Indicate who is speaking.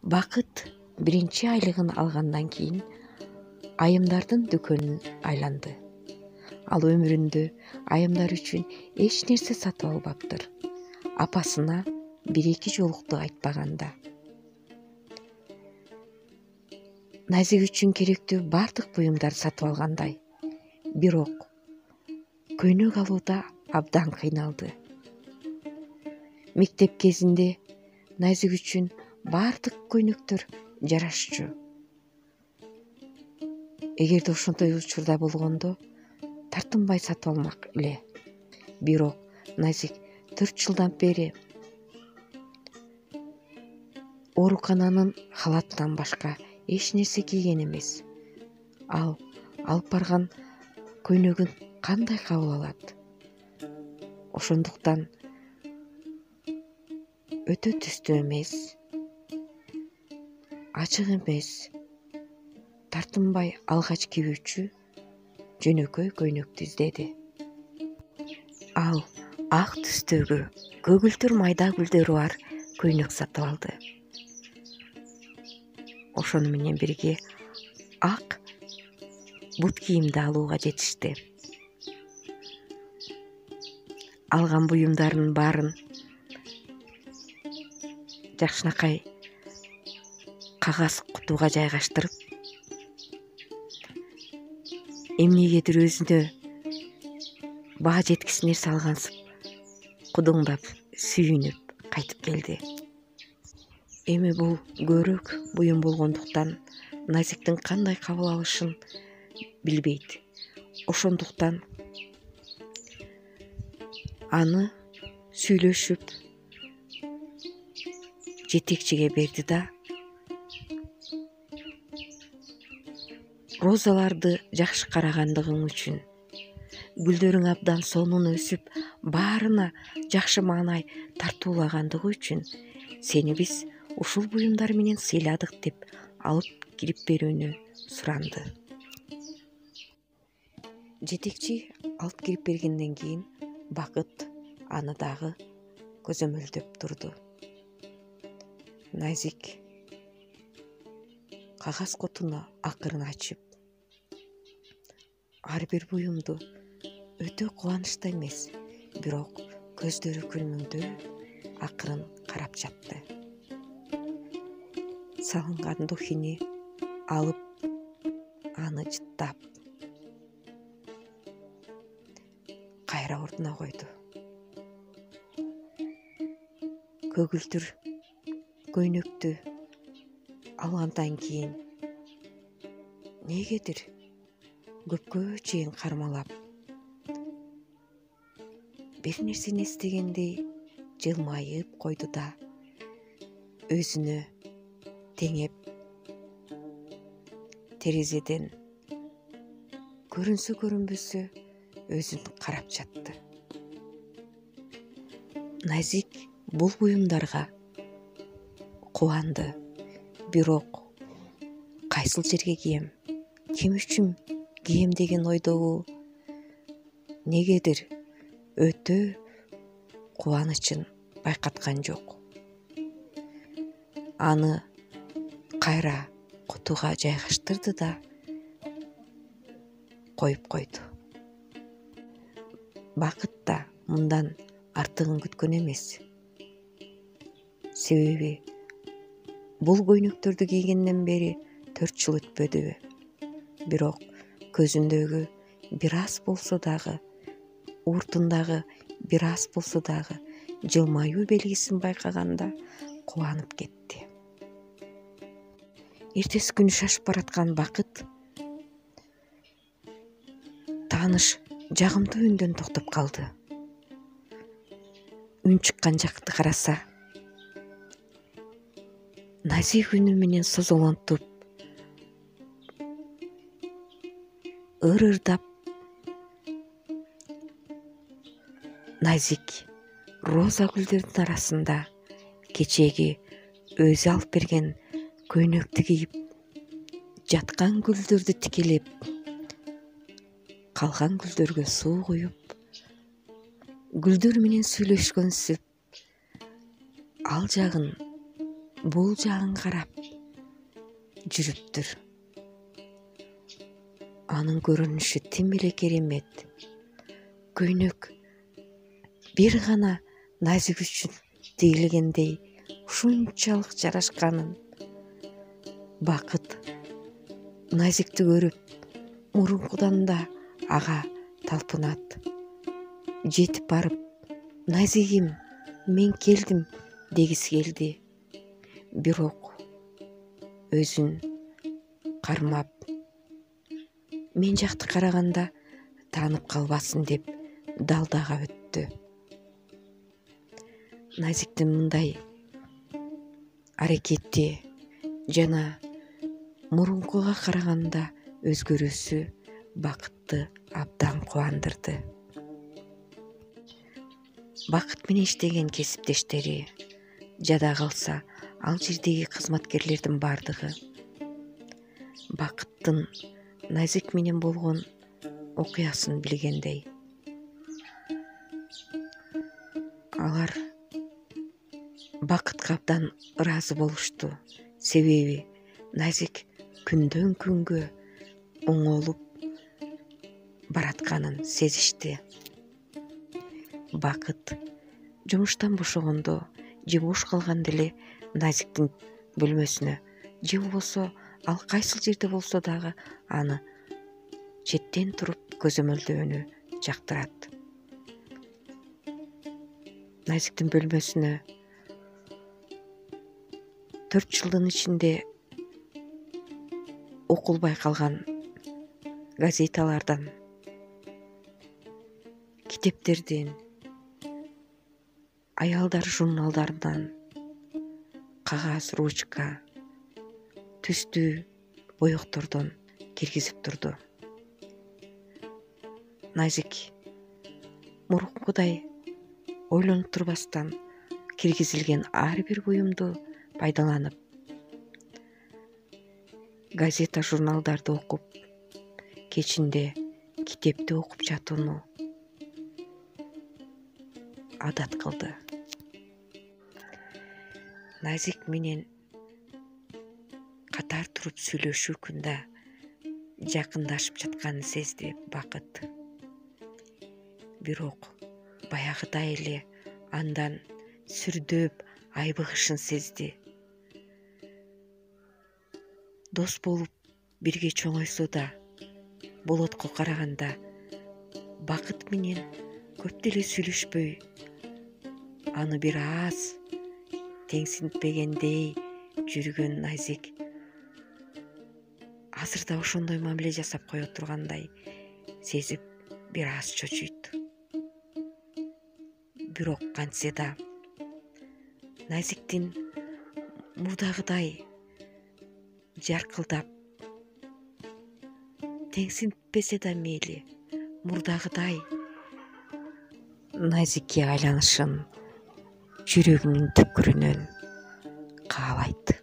Speaker 1: Бакыт биринчи айлыгын алгандан кийин айымдардын дүкөнүн айланды. Ал өмүрүндө айымдар үчүн эч нерсе сатып албаптыр. Апасына 1-2 жолукту айтпаганда. Назик үчүн керектүү бардык буюмдар сатып алгандай. Бирок көйнөк алууда абдан кыйналды. Мектеп кезинде Назик үчүн бардык көйнөктөр жарашчу. Эгерде ошондой учурда болгондо тартынбай сатып алмак эле. Бирок Назик 4 жылдан бери оорукананын халатынан башка эч нерсе кийген эмес. Ал алып барган көйнөгүн кандай кабыл алат? Ошондуктан өтө түстүү эмес, ачык эмес, тартынбай алгач кийүүчү жөнөкөй көйнөктү издеди. Ал ак түстөгү көгүлтүр майда гүлдөрү бар көйнөк сатып алды. Ошону менен бирге ак бут кийимди алууга жетишти. Алган буюмдарын баарын жакшынакай кагаз кутуга жайгаштырып, эмнегедир өзүнө баа жеткис нерсе алгансып, кудуңдап, сүйүнүп кайтып келди. Эми бул көбүрөөк буюм болгондуктан Назиктин кандай кабыл алышын билбейт. Ошондуктан аны сүйлөшүп жетекчиге берди да розаларды жакшы карагандыгың үчүн, гүлдөрүң абдан сонун өсүп, баарына жакшы маанай тартуулагандыгы үчүн сени биз ушул буюмдар менен сыйладык деп алып кирип берүүнү суранды. Жетекчи алып кирип бергенден кийин Бакыт аны дагы көзөмөлдөп турду. Назик кагаз кутуну акырын ачып, ар бир буюмду өтө кубанычта эмес, бирок көздөрү күлмүңдөө акырын карап жатты. Салынган духини алып, аны жыттап, кайра ордуна койду. Көгүлтүр көйнөктү алгандан кийин негедир көпкө чейин кармалап, бир нерсени эстегендей жылмайып койду да өзүнө теңеп терезеден көрүнсө көрүнбөсө өзүн карап жатты. Назик бул буюмдарга кубанды, бирок кайсыл жерге кием, ким үчүн кием деген ойдогу негедир өтө кубанычын байкаткан жок. Аны кайра кутуга жайгаштырды да коюп койду. Бакыт да мындан артыгын күткөн эмес. Себеби бул көйнөктөрдү кийгенден бери 4 жыл өтпөдүбү. Бирок көзүндөгү бир аз болсо дагы, уртундагы бир аз болсо дагы жылмаюу белгисин байкаганда кубанып кетти. Эртеси күнү шашып бараткан Бакыт тааныш жагымдуу үндөн токтоп калды. Үн чыккан жакты караса, Назик үнү менен созолонтуп, ырырдап, Назик роза гүлдөрдүн арасында кечеги өзү алып берген көйнөктү кийип, жаткан гүлдөрдү тикелеп, калган гүлдөргө суу куюп, гүлдөр менен сүйлөшкөнсүп, ал жагын бул жагын карап жүрүптүр. Анын көрүнүшү тим эле керемет. Көйнөк бир гана Назик үчүн тигилгендей ушунчалык жарашканын Бакыт Назикти көрүп мурункудан да ага талпынат. Жетип барып, Назигим, мен келдим дегиси келди. Бирок өзүн кармап, мен жакты караганда таанып калбасын деп далдага өттү. Назиктин мындай аракети жана мурункуга караганда өзгөрүүсү Бакытты абдан кубандырды. Бакыт менен иштеген кесиптештери, жада калса ал жердеги кызматкерлердин бардыгы Бакыттын Назик менен болгон окуясын билгендей. Алар Бакытка абдан ыраазы болушту. Себеби Назик күндөн күнгө оңолуп баратканын сезишти. Бакыт жумуштан бошогондо же бош калганда эле Назиктин бөлмөсүнө же болбосо ал кайсыл жерде болсо дагы аны четтен туруп көзөмөлдөөнү жактырат. Назиктин бөлмөсүнө 4 жылдын ичинде окулбай калган газеталардан, китептерден, аялдар журналдарынан кагаз, ручка, түстүү боектордон киргизип турду. Назик мурункудай ойлонуп турбастан киргизилген ар бир буюмду пайдаланып, газета, журналдарды окуп, кечинде китепти окуп жатууну адат кылды. Назик менен катар туруп сүйлөшүү күндө жакындашып жатканын сезди Бакыт. Бирок баягыдай эле андан сүрдөп айбыгышын сезди. Дос болуп бирге чоңойсо да, болотко караганда Бакыт менен көп деле сүйлөшпөй, аны бир аз теңсинтпегендей жүргөн Назик азыр да ошондой мамиле жасап кое тургандай сезип бир аз чочуйт. Бирок кантсе да Назиктин мурдагыдай жаркылдап, теңсинтпесе да мейли, мурдагыдай Назикке айланышын жүрөгүнүн түпкүрүнөн каалайт.